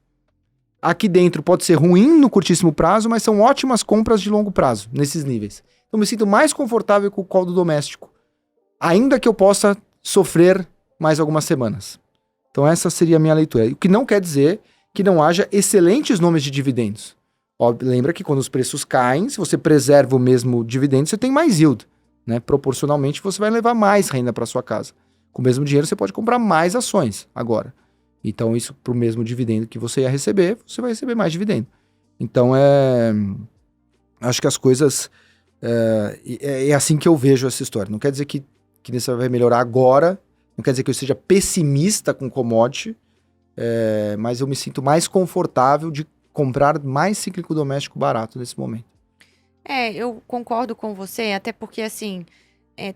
Aqui dentro pode ser ruim no curtíssimo prazo, mas são ótimas compras de longo prazo, nesses níveis. Então eu me sinto mais confortável com o call do doméstico, ainda que eu possa sofrer mais algumas semanas. Então essa seria a minha leitura. O que não quer dizer que não haja excelentes nomes de dividendos. Óbvio, lembra que quando os preços caem, se você preserva o mesmo dividendo, você tem mais yield, né? Proporcionalmente, você vai levar mais renda para sua casa. Com o mesmo dinheiro, você pode comprar mais ações agora. Então, isso para o mesmo dividendo que você ia receber, você vai receber mais dividendo. Então, acho que as coisas... É assim que eu vejo essa história. Não quer dizer que isso vai melhorar agora, não quer dizer que eu seja pessimista com commodity, mas eu me sinto mais confortável de comprar mais cíclico doméstico barato nesse momento. Eu concordo com você, até porque, assim,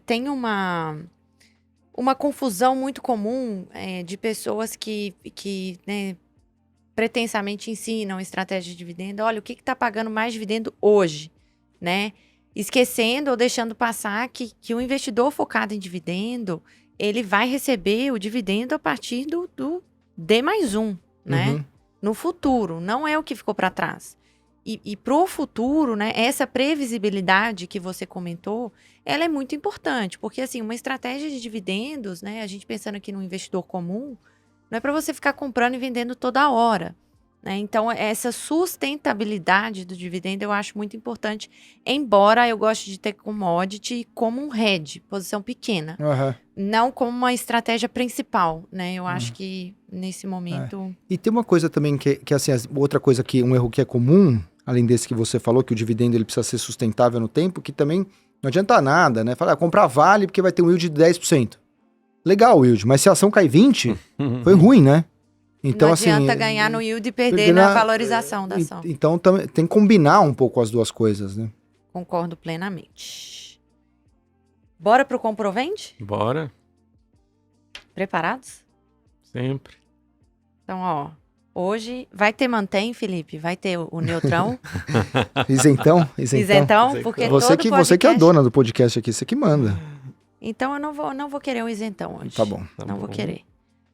tem uma confusão muito comum de pessoas que né, pretensamente ensinam estratégia de dividendo. Olha, o que está pagando mais dividendo hoje, né? Esquecendo ou deixando passar que o investidor focado em dividendo, ele vai receber o dividendo a partir do D+1, né? Uhum. No futuro, não é o que ficou para trás. E para o futuro, né, essa previsibilidade que você comentou, ela é muito importante, porque assim, uma estratégia de dividendos, né, a gente pensando aqui no investidor comum, não é para você ficar comprando e vendendo toda hora, né? Então, essa sustentabilidade do dividendo eu acho muito importante, embora eu goste de ter commodity como um hedge, posição pequena, não como uma estratégia principal, né? Eu acho que nesse momento... E tem uma coisa também que assim, outra coisa que, um erro que é comum, além desse que você falou, que o dividendo ele precisa ser sustentável no tempo, que também não adianta nada, né? Falar, comprar vale porque vai ter um yield de 10%. Legal o yield, mas se a ação cai 20%, foi ruim, né? Então, não adianta assim, ganhar no yield e perder na valorização da ação. Então tem que combinar um pouco as duas coisas, né? Concordo plenamente. Bora pro compra ou vende? Bora. Preparados? Sempre. Então, ó, hoje vai ter mantém, Felipe? Vai ter o neutrão? Isentão? Isentão, porque você que é a dona do podcast aqui, você que manda. Então eu não vou querer o isentão hoje. Tá bom. Não vou querer.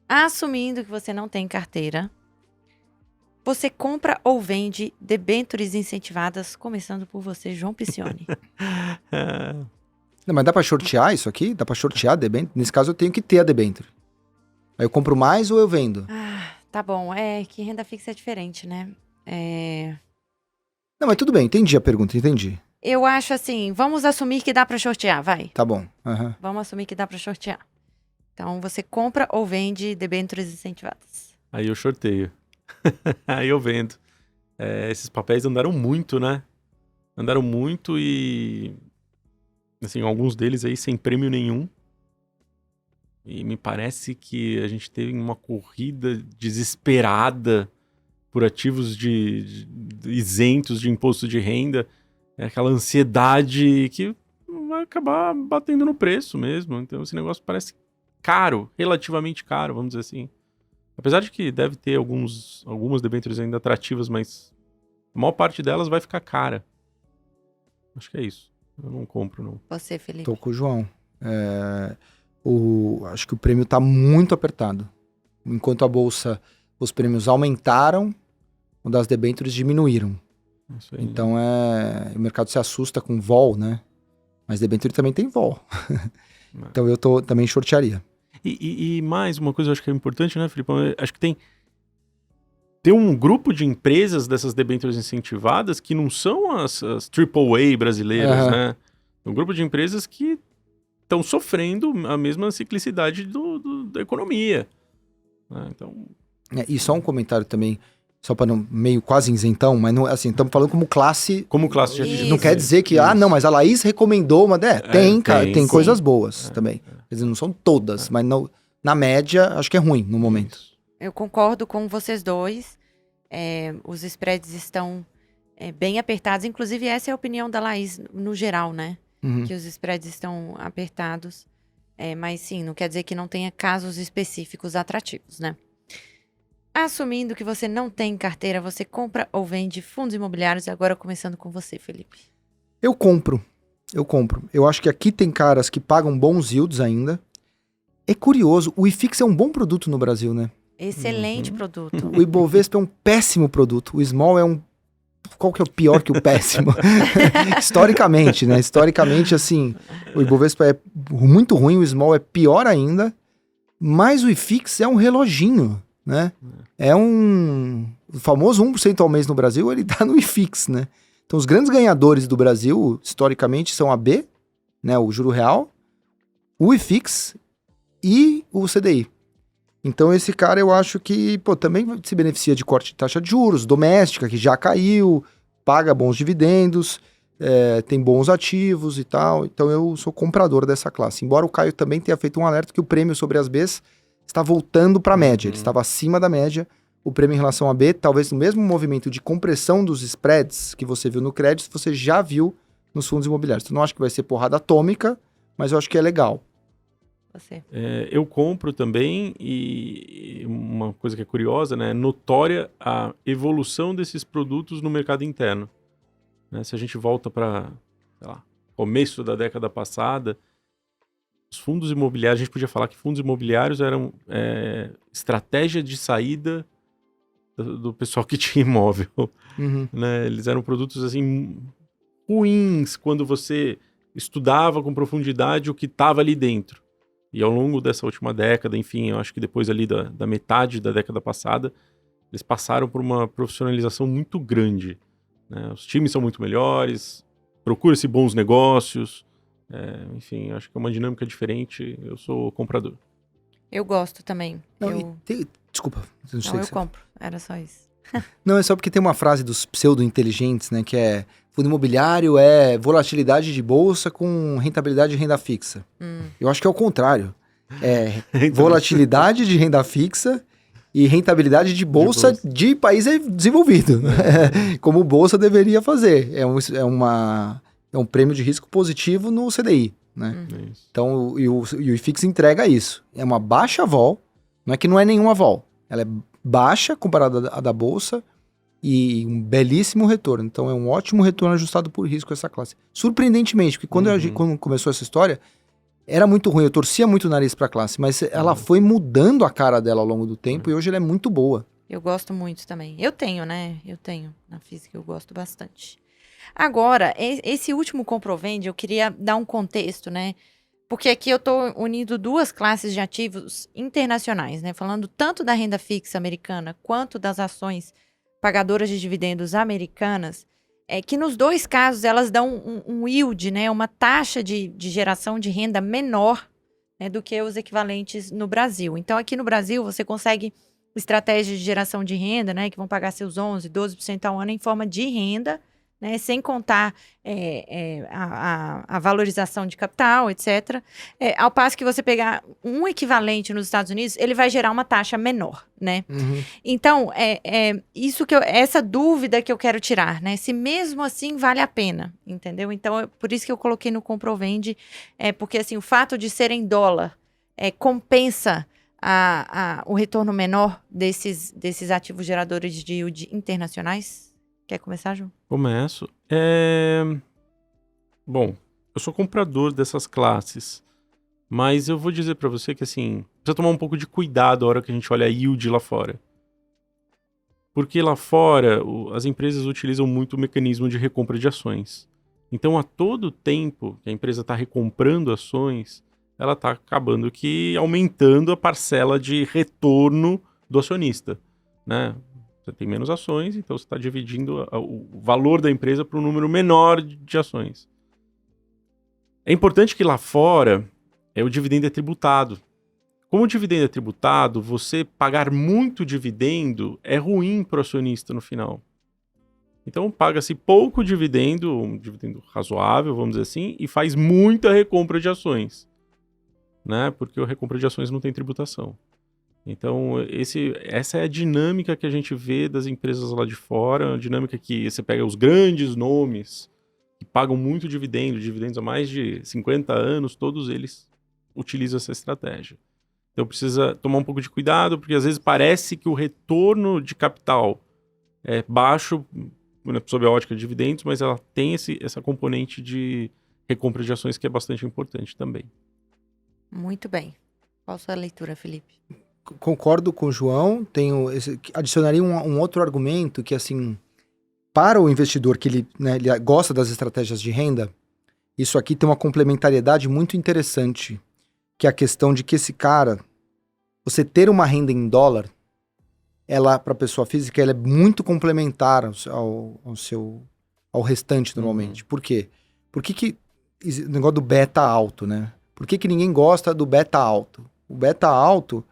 Assumindo que você não tem carteira, você compra ou vende debêntures incentivadas, começando por você, João Piccioni. Não, mas dá pra shortear isso aqui? Dá pra shortear a debênture? Nesse caso eu tenho que ter a debênture. Aí eu compro mais ou eu vendo? Tá bom. Que renda fixa é diferente, né? Não, mas tudo bem, entendi a pergunta, entendi. Eu acho assim, vamos assumir que dá pra shortear, vai. Tá bom. Vamos assumir que dá pra shortear. Então, você compra ou vende debêntures incentivadas? Aí eu shorteio. Aí eu vendo. Esses papéis andaram muito, né? Andaram muito e... assim, alguns deles aí sem prêmio nenhum. E me parece que a gente teve uma corrida desesperada por ativos isentos de imposto de renda. Aquela ansiedade que vai acabar batendo no preço mesmo. Então esse negócio parece caro, relativamente caro, vamos dizer assim. Apesar de que deve ter algumas debêntures ainda atrativas, mas a maior parte delas vai ficar cara. Acho que é isso. Eu não compro, não. Você, Felipe? Tô com o João. Acho que o prêmio tá muito apertado. Enquanto a bolsa, os prêmios aumentaram, o das debêntures diminuíram. Isso aí. Então o mercado se assusta com vol, né? Mas debênture também tem vol. Então eu também shortearia. E mais uma coisa eu acho que é importante, né, Felipe? Acho que tem um grupo de empresas dessas debêntures incentivadas que não são as AAA brasileiras, né? É um grupo de empresas que estão sofrendo a mesma ciclicidade da economia. Né? Então... e só um comentário também, só para não meio quase isentão, mas não, assim, estamos falando como classe. Como classe de ativos. Não quer dizer que, não, mas a Laís recomendou uma. Tem coisas boas também. Quer dizer, não são todas, mas na média, acho que é ruim no momento. Eu concordo com vocês dois. Os spreads estão bem apertados. Inclusive, essa é a opinião da Laís no geral, né? Uhum. Que os spreads estão apertados. Mas sim, não quer dizer que não tenha casos específicos atrativos, né? Assumindo que você não tem carteira, você compra ou vende fundos imobiliários. Agora começando com você, Felipe. Eu compro. Eu compro. Eu acho que aqui tem caras que pagam bons yields ainda. É curioso, o IFIX é um bom produto no Brasil, né? Excelente produto. O Ibovespa é um péssimo produto. O Small é um... Qual que é o pior que o péssimo? Historicamente, né? Historicamente, assim, o Ibovespa é muito ruim, o Small é pior ainda, mas o IFIX é um reloginho, né? É um... O famoso 1% ao mês no Brasil, ele tá no IFIX, né? Então, os grandes ganhadores do Brasil, historicamente, são a B, né? O juro real, o IFIX e o CDI. Então, esse cara, eu acho que, pô, também se beneficia de corte de taxa de juros, doméstica, que já caiu, paga bons dividendos, tem bons ativos e tal. Então, eu sou comprador dessa classe. Embora o Caio também tenha feito um alerta que o prêmio sobre as Bs está voltando para a média. Ele estava acima da média. O prêmio em relação a B, talvez no mesmo movimento de compressão dos spreads que você viu no crédito, você já viu nos fundos imobiliários. Então, não acho que vai ser porrada atômica, mas eu acho que é legal. Você. Eu compro também, e uma coisa que é curiosa, né? É notória a evolução desses produtos no mercado interno. Né? Se a gente volta para, sei lá, começo da década passada, os fundos imobiliários, a gente podia falar que fundos imobiliários eram estratégia de saída do pessoal que tinha imóvel. Uhum. Né? Eles eram produtos assim ruins quando você estudava com profundidade o que estava ali dentro. E ao longo dessa última década, enfim, eu acho que depois ali da metade da década passada, eles passaram por uma profissionalização muito grande. Né? Os times são muito melhores, procura-se bons negócios, enfim, acho que é uma dinâmica diferente, eu sou comprador. Eu gosto também. Não, desculpa. Não, eu compro. Era só isso. Não, é só porque tem uma frase dos pseudo-inteligentes, né, que é fundo imobiliário é volatilidade de bolsa com rentabilidade de renda fixa. Eu acho que é o contrário. É volatilidade de renda fixa e rentabilidade de bolsa de país desenvolvido. Como bolsa deveria fazer. É um prêmio de risco positivo no CDI, né? Então, e o IFIX entrega isso. É uma baixa vol, não é que não é nenhuma vol. Ela é baixa comparada à da bolsa e um belíssimo retorno. Então é um ótimo retorno ajustado por risco essa classe. Surpreendentemente, porque quando começou essa história, era muito ruim, eu torcia muito o nariz pra classe, mas ela foi mudando a cara dela ao longo do tempo e hoje ela é muito boa. Eu gosto muito também. Eu tenho, né? Eu tenho na física, eu gosto bastante. Agora, esse último comprovende, eu queria dar um contexto, né? Porque aqui eu estou unindo duas classes de ativos internacionais, né? Falando tanto da renda fixa americana quanto das ações pagadoras de dividendos americanas, que nos dois casos elas dão um yield, né? Uma taxa de geração de renda menor, né, do que os equivalentes no Brasil. Então, aqui no Brasil, você consegue estratégias de geração de renda, né? Que vão pagar seus 11%, 12% ao ano em forma de renda, né, sem contar a valorização de capital, etc. Ao passo que você pegar um equivalente nos Estados Unidos, ele vai gerar uma taxa menor, né? Então, isso essa dúvida que eu quero tirar, né? Se mesmo assim vale a pena, entendeu? Então, por isso que eu coloquei no Comprovende, porque assim, o fato de ser em dólar compensa o retorno menor desses ativos geradores de yield internacionais. Quer começar, João? Começo. Bom, eu sou comprador dessas classes, mas eu vou dizer para você que, assim, precisa tomar um pouco de cuidado a hora que a gente olha a yield lá fora. Porque lá fora, as empresas utilizam muito o mecanismo de recompra de ações. Então, a todo tempo que a empresa está recomprando ações, ela está acabando que aumentando a parcela de retorno do acionista, né? Você tem menos ações, então você está dividindo o valor da empresa para um número menor de ações. É importante que lá fora o dividendo é tributado. Como o dividendo é tributado, você pagar muito dividendo é ruim para o acionista no final. Então paga-se pouco dividendo, um dividendo razoável, vamos dizer assim, e faz muita recompra de ações, né? Porque a recompra de ações não tem tributação. Então, essa é a dinâmica que a gente vê das empresas lá de fora, a dinâmica que você pega os grandes nomes que pagam muito dividendos há mais de 50 anos, todos eles utilizam essa estratégia. Então, precisa tomar um pouco de cuidado, porque às vezes parece que o retorno de capital é baixo, sob a ótica de dividendos, mas ela tem essa componente de recompra de ações, que é bastante importante também. Muito bem. Qual a sua leitura, Felipe? Concordo com o João, adicionaria um outro argumento que, assim, para o investidor que ele gosta das estratégias de renda, isso aqui tem uma complementariedade muito interessante, que é a questão de que esse cara, você ter uma renda em dólar, ela, para a pessoa física, ela é muito complementar ao restante, normalmente. Por quê? Por que o negócio do beta alto, né? Por que ninguém gosta do beta alto? O beta alto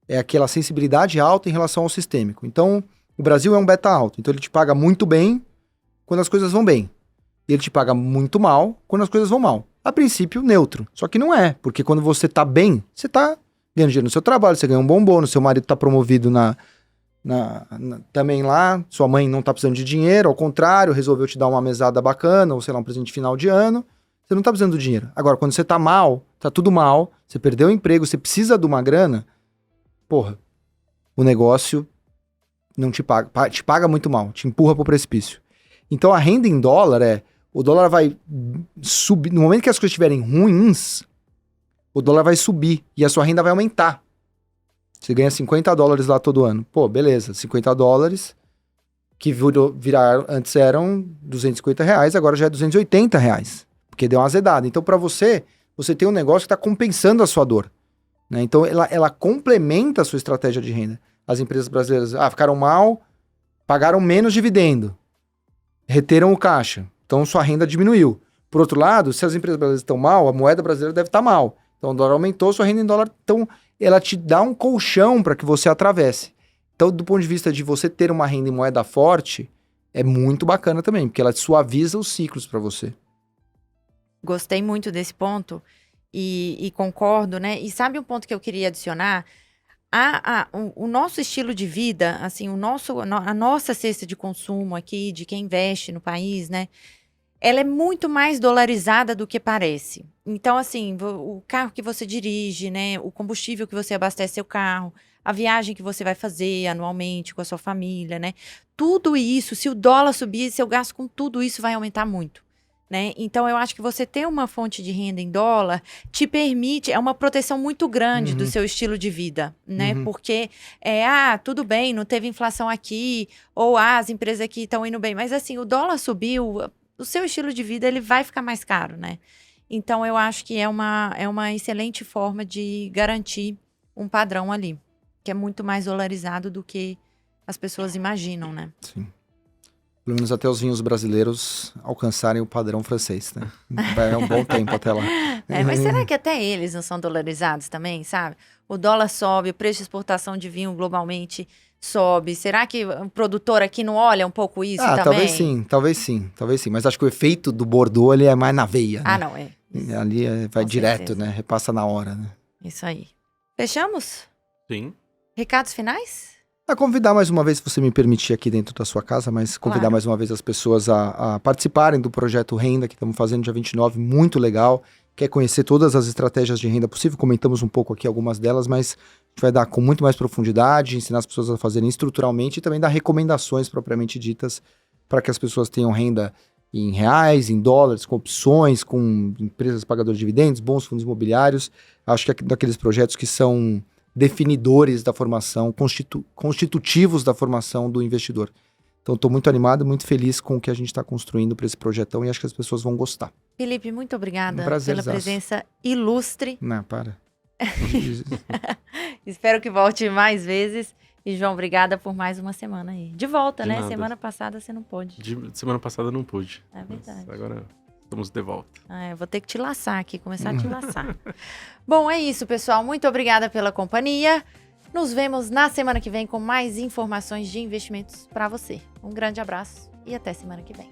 é aquela sensibilidade alta em relação ao sistêmico. Então, o Brasil é um beta alto. Então, ele te paga muito bem quando as coisas vão bem. E ele te paga muito mal quando as coisas vão mal. A princípio, neutro. Só que não é. Porque quando você tá bem, você tá ganhando dinheiro no seu trabalho, você ganha um bom bônus, seu marido tá promovido também lá, sua mãe não tá precisando de dinheiro, ao contrário, resolveu te dar uma mesada bacana, ou sei lá, um presente de final de ano. Você não tá precisando do dinheiro. Agora, quando você tá mal, tá tudo mal, você perdeu o emprego, você precisa de uma grana, porra, o negócio não te paga, te paga muito mal, te empurra pro precipício. Então a renda em dólar o dólar vai subir, no momento que as coisas estiverem ruins, o dólar vai subir e a sua renda vai aumentar. Você ganha $50 lá todo ano. Pô, beleza, $50 que antes eram R$250, agora já é R$280, porque deu uma azedada. Então para você tem um negócio que está compensando a sua dor, né? Então ela complementa a sua estratégia de renda. As empresas brasileiras ficaram mal, pagaram menos dividendo, reteram o caixa, então sua renda diminuiu. Por outro lado, se as empresas brasileiras estão mal, a moeda brasileira deve estar mal. Então o dólar aumentou, sua renda em dólar, então ela te dá um colchão para que você atravesse. Então, do ponto de vista de você ter uma renda em moeda forte, é muito bacana também, porque ela suaviza os ciclos para você. Gostei muito desse ponto e concordo, né? E sabe um ponto que eu queria adicionar? O nosso estilo de vida, assim, a nossa cesta de consumo aqui, de quem investe no país, né? Ela é muito mais dolarizada do que parece. Então, assim, o carro que você dirige, né? O combustível que você abastece seu carro, a viagem que você vai fazer anualmente com a sua família, né? Tudo isso, se o dólar subir, seu gasto com tudo isso vai aumentar muito, né? Então, eu acho que você ter uma fonte de renda em dólar te permite, é uma proteção muito grande do seu estilo de vida, né? Porque, tudo bem, não teve inflação aqui, ou as empresas aqui estão indo bem, mas assim, o dólar subiu, o seu estilo de vida, ele vai ficar mais caro, né? Então, eu acho que é uma excelente forma de garantir um padrão ali, que é muito mais dolarizado do que as pessoas imaginam, né? Sim. Pelo menos até os vinhos brasileiros alcançarem o padrão francês, né? Vai um bom tempo até lá. Mas será que até eles não são dolarizados também, sabe? O dólar sobe, o preço de exportação de vinho globalmente sobe. Será que o produtor aqui não olha um pouco isso também? Talvez sim. Mas acho que o efeito do Bordeaux ali é mais na veia, né? Não é. Ali vai Com direto, certeza. né? Repassa na hora, né? Isso aí. Fechamos? Sim. Recados finais? Convidar mais uma vez, se você me permitir aqui dentro da sua casa, mas convidar Claro. mais uma vez as pessoas a participarem do projeto Renda, que estamos fazendo dia 29, muito legal. Quer conhecer todas as estratégias de renda possível? Comentamos um pouco aqui algumas delas, mas a gente vai dar com muito mais profundidade, ensinar as pessoas a fazerem estruturalmente e também dar recomendações propriamente ditas para que as pessoas tenham renda em reais, em dólares, com opções, com empresas pagadoras de dividendos, bons fundos imobiliários. Acho que é daqueles projetos que são definidores da formação, constitutivos da formação do investidor. Então, estou muito animado, muito feliz com o que a gente está construindo para esse projetão e acho que as pessoas vão gostar. Felipe, muito obrigada pela prazerzaço. presença ilustre. Não, para. Espero que volte mais vezes. E, João, obrigada por mais uma semana aí. De volta, De né? nada. Semana passada você não pôde. Semana passada não pude. É verdade. Mas agora estamos de volta. Eu vou ter que te laçar aqui, começar a te laçar. Bom, é isso, pessoal. Muito obrigada pela companhia. Nos vemos na semana que vem com mais informações de investimentos para você. Um grande abraço e até semana que vem.